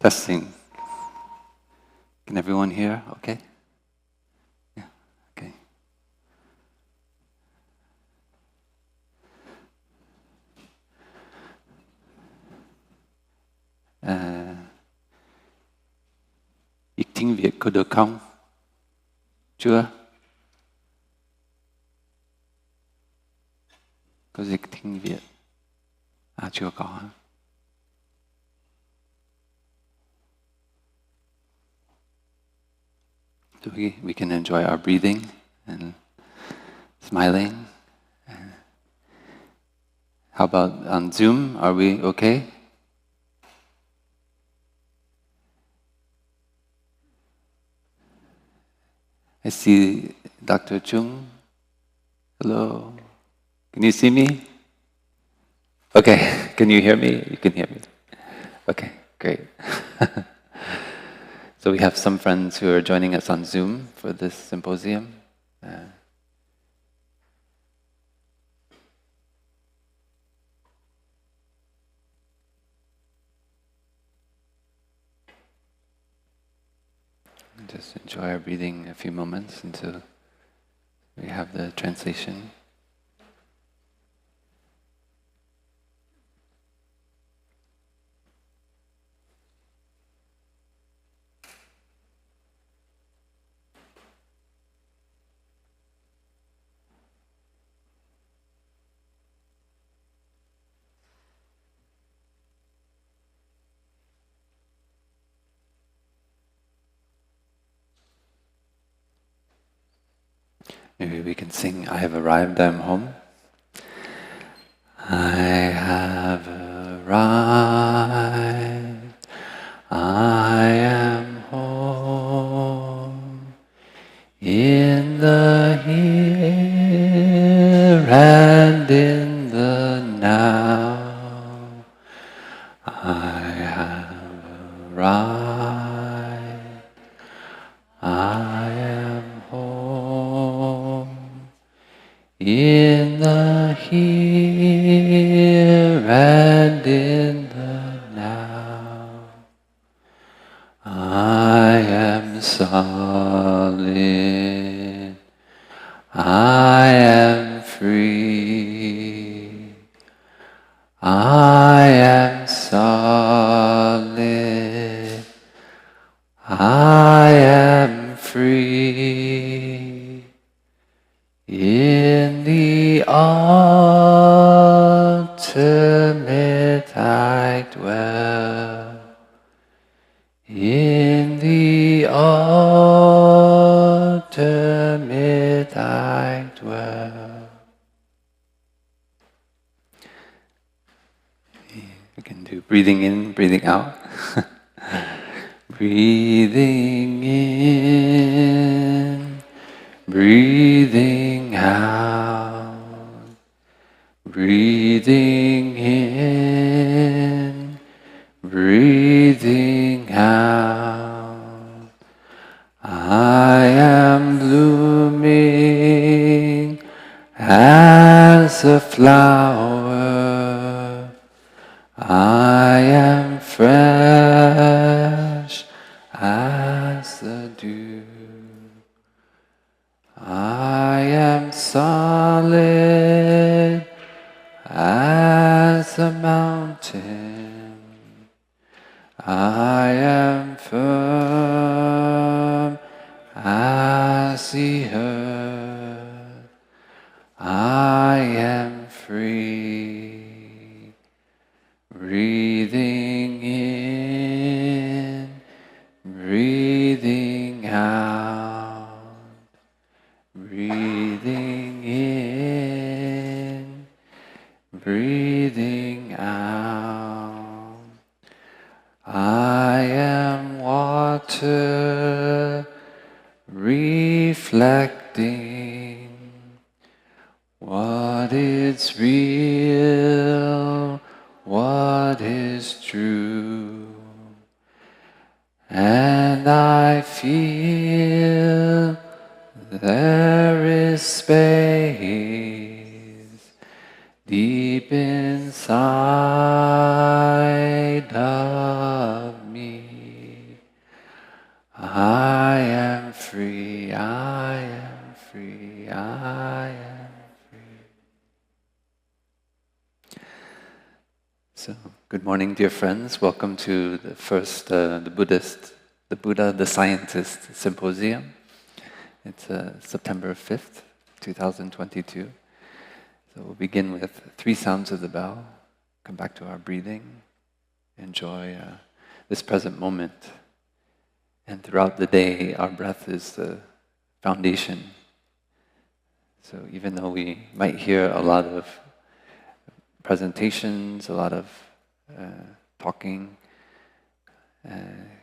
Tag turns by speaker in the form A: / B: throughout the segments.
A: Testing. Can everyone hear? Okay? Yeah, okay. Dịch tiếng Việt có được không? Chưa? Có dịch tiếng Việt? Chưa có. So we can enjoy our breathing and smiling. How about on Zoom? Are we okay? I see Dr. Chung. Hello. Can you see me? Okay. Can you hear me? You can hear me. Okay, great. So we have some friends who are joining us on Zoom for this symposium. Just enjoy our breathing a few moments until we have the translation. Maybe we can sing, I have arrived, I'm home. I have arrived, I am home, in the here and in the now. I have arrived, I am home, in the here and in the now. I am solid, I am free, I am solid, I am free. In the ultimate I dwell, in the ultimate I dwell. We can do breathing in, breathing out. Breathing in, breathing out, breathing in, breathing out. I am blooming as a flower, I am fresh as the dew. I am solid as a mountain, I am firm as the earth, I am free. Breathing in, breathing out, breathing in, breathing out. I am water reflecting what is real, what is true. And I feel there is space deep inside of me. So, good morning, dear friends. Welcome to the first, the Buddha, the Scientist Symposium. It's September 5th, 2022. So we'll begin with 3 sounds of the bell, come back to our breathing, enjoy this present moment. And throughout the day, our breath is the foundation. So even though we might hear a lot of presentations, a lot of talking,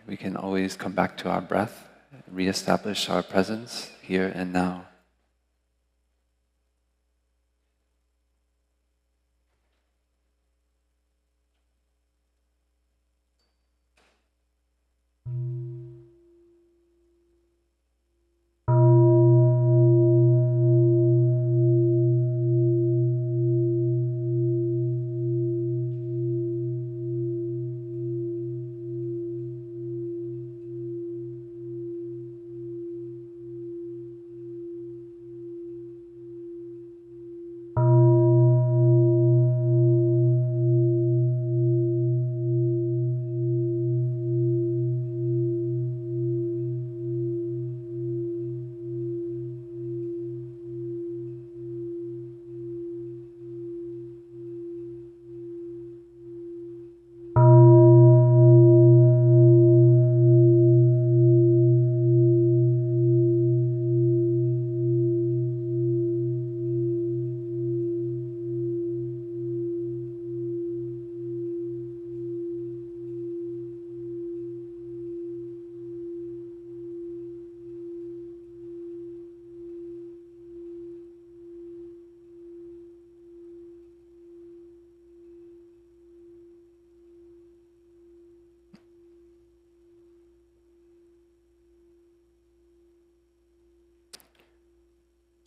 A: we can always come back to our breath, reestablish our presence here and now.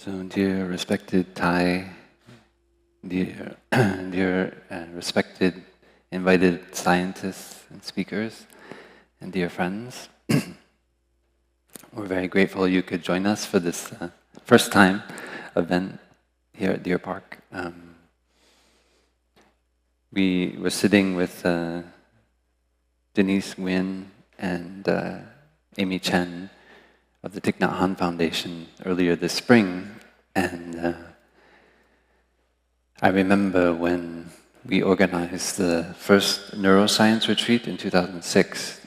A: So, dear respected Thai, dear respected invited scientists and speakers, and dear friends, we're very grateful you could join us for this first time event here at Deer Park. We were sitting with Denise Nguyen and Amy Chen of the Thich Nhat Hanh Foundation earlier this spring, and I remember when we organized the first neuroscience retreat in 2006,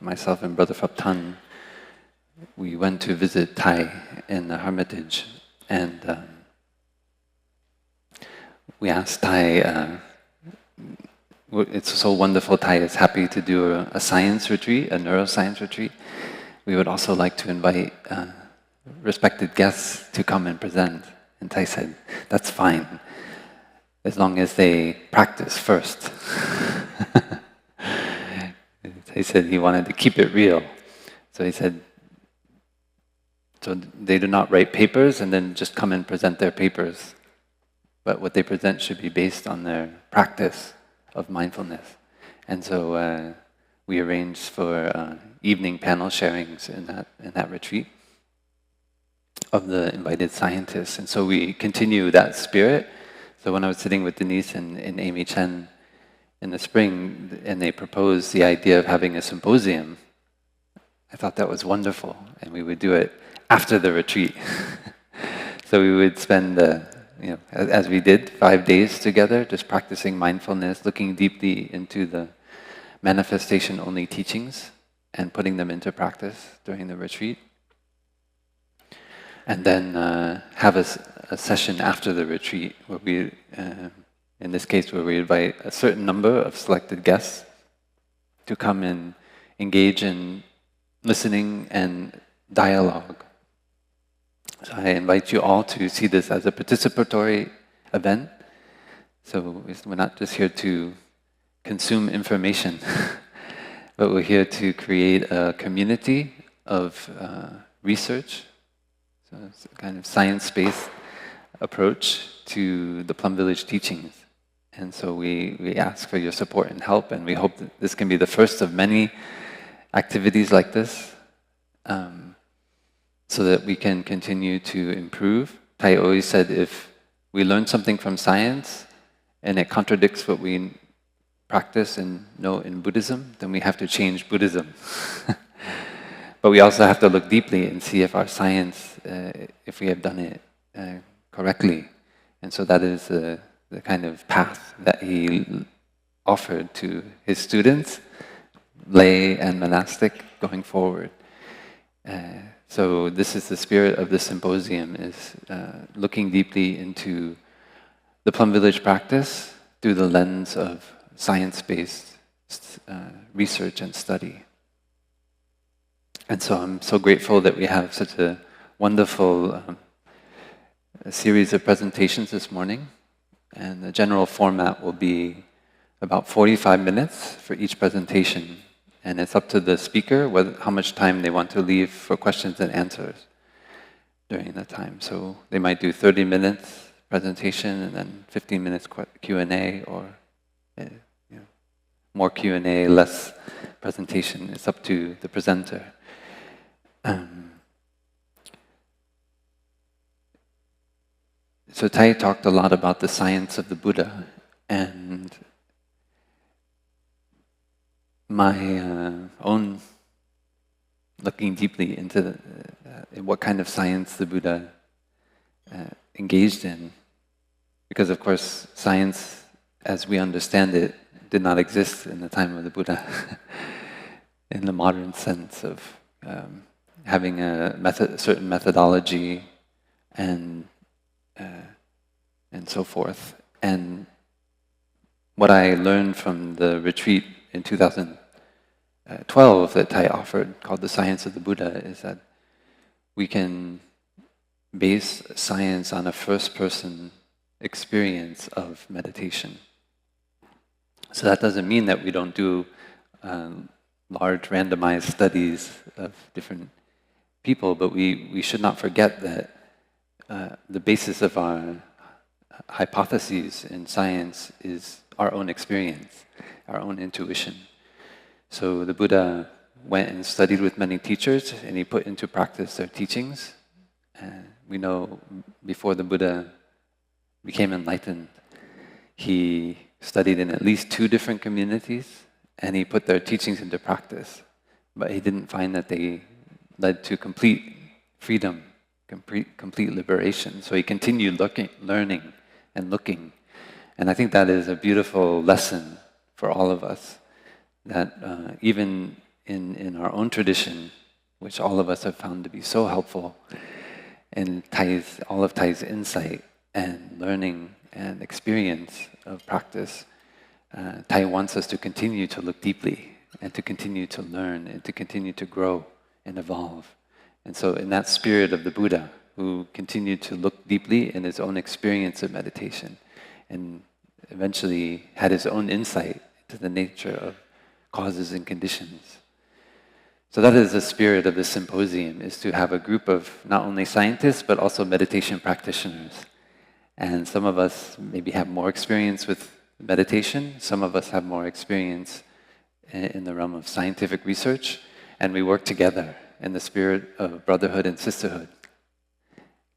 A: myself and Brother Phap Luu, we went to visit Thai in the Hermitage, and we asked Thai, it's so wonderful Thai is happy to do a science retreat, a neuroscience retreat. We would also like to invite respected guests to come and present. And Thai said, that's fine, as long as they practice first. He said he wanted to keep it real. So he said, so they do not write papers and then just come and present their papers. But what they present should be based on their practice of mindfulness. And so we arranged for evening panel sharings in that retreat of the invited scientists. And so we continue that spirit. So when I was sitting with Denise and Amy Chen in the spring, and they proposed the idea of having a symposium, I thought that was wonderful, and we would do it after the retreat. So we would spend, as we did, 5 days together, just practicing mindfulness, looking deeply into the manifestation-only teachings, and putting them into practice during the retreat. And then have a session after the retreat where we, in this case, where we invite a certain number of selected guests to come and engage in listening and dialogue. So I invite you all to see this as a participatory event. So we're not just here to consume information, but we're here to create a community of research. So it's a kind of science-based approach to the Plum Village teachings. And so we ask for your support and help, and we hope that this can be the first of many activities like this, so that we can continue to improve. Tai always said if we learn something from science and it contradicts what we practice and know in Buddhism, then we have to change Buddhism. But we also have to look deeply and see if our science, if we have done it correctly. And so that is the kind of path that he offered to his students, lay and monastic, going forward. So this is the spirit of the symposium, is looking deeply into the Plum Village practice through the lens of science-based research and study. And so I'm so grateful that we have such a wonderful series of presentations this morning. And the general format will be about 45 minutes for each presentation. And it's up to the speaker how much time they want to leave for questions and answers during the time. So they might do 30 minutes presentation and then 15 minutes Q&A, or more Q&A, less presentation. It's up to the presenter. So Tai talked a lot about the science of the Buddha, and my own looking deeply into what kind of science the Buddha engaged in. Because of course, science as we understand it did not exist in the time of the Buddha in the modern sense of having a certain methodology and so forth. And what I learned from the retreat in 2012 that Tai offered, called The Science of the Buddha, is that we can base science on a first-person experience of meditation. So that doesn't mean that we don't do large randomized studies of different people, but we should not forget that the basis of our hypotheses in science is our own experience, our own intuition. So the Buddha went and studied with many teachers, and he put into practice their teachings. We know before the Buddha became enlightened, he studied in at least 2 different communities, and he put their teachings into practice. But he didn't find that they led to complete freedom, complete liberation. So he continued learning and looking. And I think that is a beautiful lesson for all of us, that even in our own tradition, which all of us have found to be so helpful, and all of Thai's insight and learning and experience of practice, Thai wants us to continue to look deeply and to continue to learn and to continue to grow and evolve. And so in that spirit of the Buddha, who continued to look deeply in his own experience of meditation and eventually had his own insight to the nature of causes and conditions. So that is the spirit of the symposium, is to have a group of not only scientists but also meditation practitioners. And some of us maybe have more experience with meditation, some of us have more experience in the realm of scientific research, and we work together in the spirit of brotherhood and sisterhood.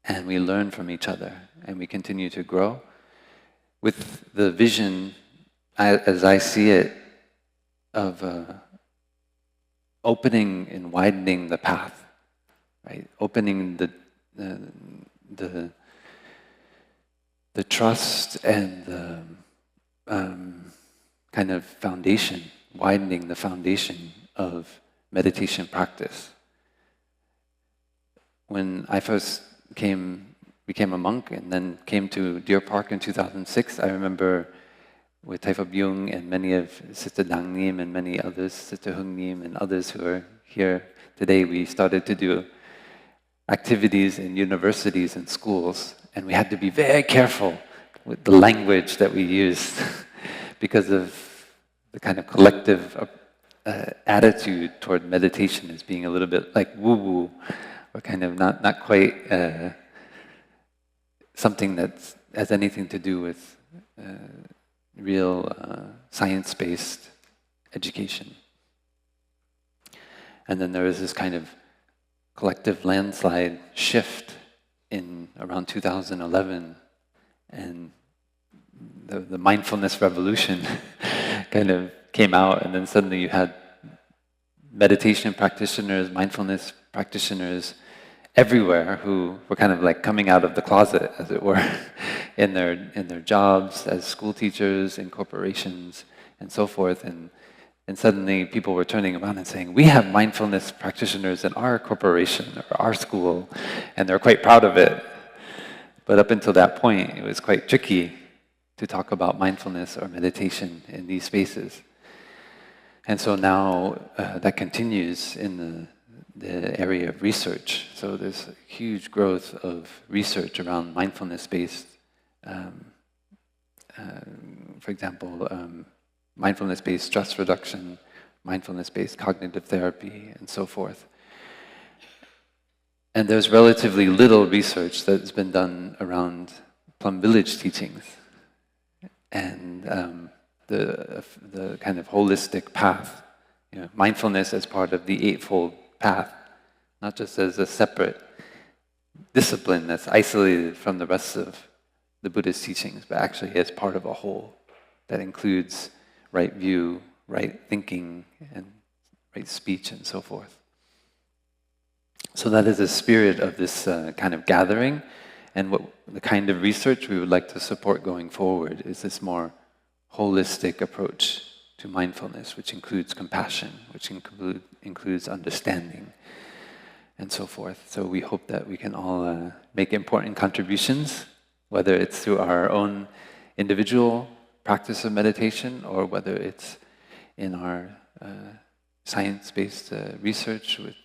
A: And we learn from each other, and we continue to grow with the vision, as I see it, of opening and widening the path, right? Opening the trust and the kind of foundation, widening the foundation of meditation practice. When I first became a monk and then came to Deer Park in 2006, I remember with Phap Luu and many of Sister Dang Nim and many others, Sister Hung Nim and others who are here today, we started to do activities in universities and schools, and we had to be very careful with the language that we used because of the kind of collective attitude toward meditation as being a little bit like woo-woo, or kind of not quite something that has anything to do with real science-based education. And then there was this kind of collective landslide shift in around 2011, and the mindfulness revolution kind of came out, and then suddenly you had meditation practitioners, mindfulness practitioners everywhere who were kind of like coming out of the closet, as it were, in their jobs as school teachers, in corporations, and so forth. And suddenly people were turning around and saying, we have mindfulness practitioners in our corporation or our school, and they're quite proud of it. But up until that point, it was quite tricky to talk about mindfulness or meditation in these spaces. And so now that continues in the area of research. So there's a huge growth of research around mindfulness-based, for example, mindfulness-based stress reduction, mindfulness-based cognitive therapy, and so forth. And there's relatively little research that's been done around Plum Village teachings and the kind of holistic path, mindfulness as part of the Eightfold Path, not just as a separate discipline that's isolated from the rest of the Buddhist teachings, but actually as part of a whole that includes right view, right thinking, and right speech, and so forth. So that is the spirit of this kind of gathering, and what the kind of research we would like to support going forward is this more holistic approach to mindfulness, which includes compassion, which includes understanding, and so forth. So we hope that we can all make important contributions, whether it's through our own individual practice of meditation, or whether it's in our science-based research with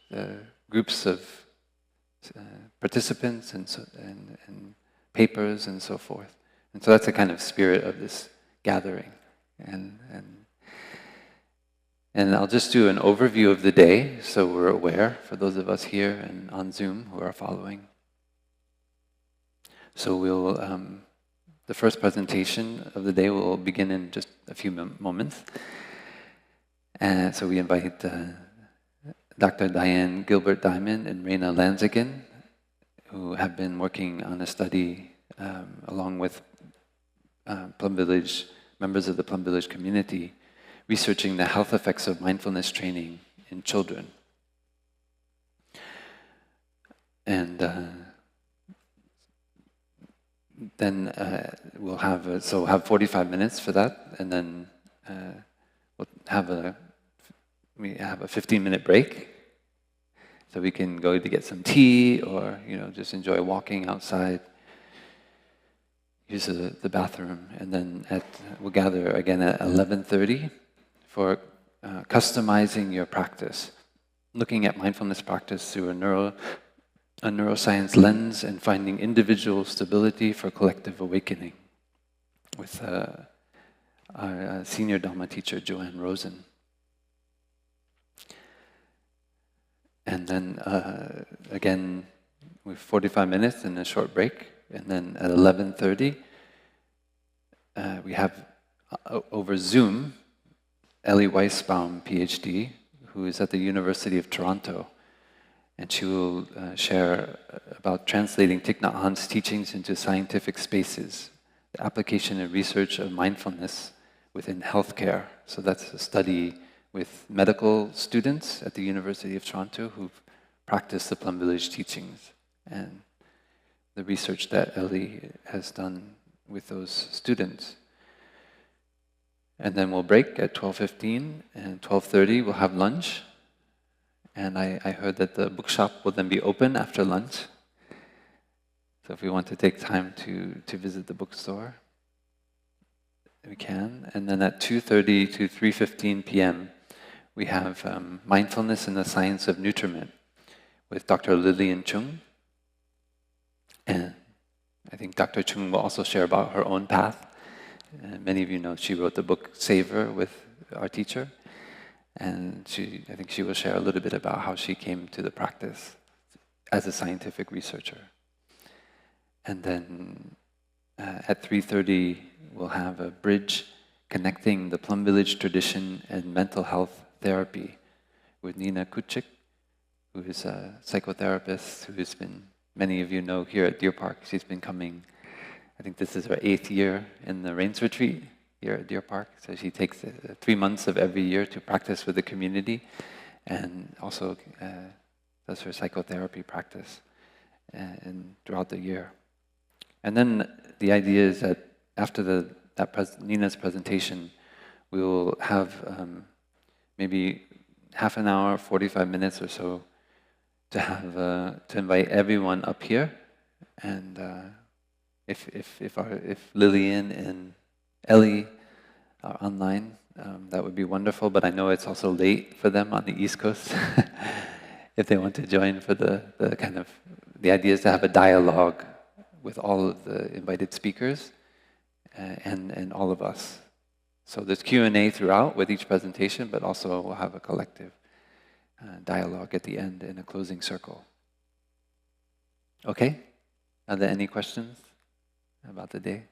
A: groups of participants and papers and so forth. And so that's the kind of spirit of this gathering. And I'll just do an overview of the day so we're aware, for those of us here and on Zoom who are following. So we'll, the first presentation of the day will begin in just a few moments. And so we invite Dr. Diane Gilbert-Diamond and Raina Lanzigan, who have been working on a study along with Plum Village, members of the Plum Village community, researching the health effects of mindfulness training in children. And then we'll have, so have 45 minutes for that, and then we'll have a 15-minute break, so we can go to get some tea, or just enjoy walking outside, use the bathroom, and then we'll gather again at 11:30 for customizing your practice, looking at mindfulness practice through a neuroscience lens and finding individual stability for collective awakening with our senior Dhamma teacher, Joanne Rosen. And then again, with 45 minutes and a short break, and then at 11:30, we have over Zoom, Ellie Weisbaum, PhD, who is at the University of Toronto, and she will share about translating Thich Nhat Hanh's teachings into scientific spaces, the application and research of mindfulness within healthcare. So that's a study with medical students at the University of Toronto who've practiced the Plum Village teachings, and the research that Ellie has done with those students. And then we'll break at 12:15, and 12:30 we'll have lunch. And I heard that the bookshop will then be open after lunch. So if we want to take time to visit the bookstore, we can. And then at 2:30 to 3:15 p.m., we have Mindfulness and the Science of Nutriment with Dr. Lillian Chung. And I think Dr. Chung will also share about her own path. Many of you know she wrote the book Savor with our teacher. And I think she will share a little bit about how she came to the practice as a scientific researcher. And then at 3:30, we'll have a bridge connecting the Plum Village tradition and mental health therapy with Nina Kuchik, who is a psychotherapist who has been, many of you know here at Deer Park. She's been coming I think this is her 8th year in the Rains Retreat here at Deer Park. So she takes 3 months of every year to practice with the community, and also does her psychotherapy practice and throughout the year. And then the idea is that after Nina's presentation, we will have maybe half an hour, 45 minutes or so to have to invite everyone up here, and if Lillian and Ellie are online, that would be wonderful. But I know it's also late for them on the East Coast. If they want to join for the idea is to have a dialogue with all of the invited speakers and all of us. So there's Q&A throughout with each presentation, but also we'll have a collective dialogue at the end in a closing circle. Okay? Are there any questions about the day?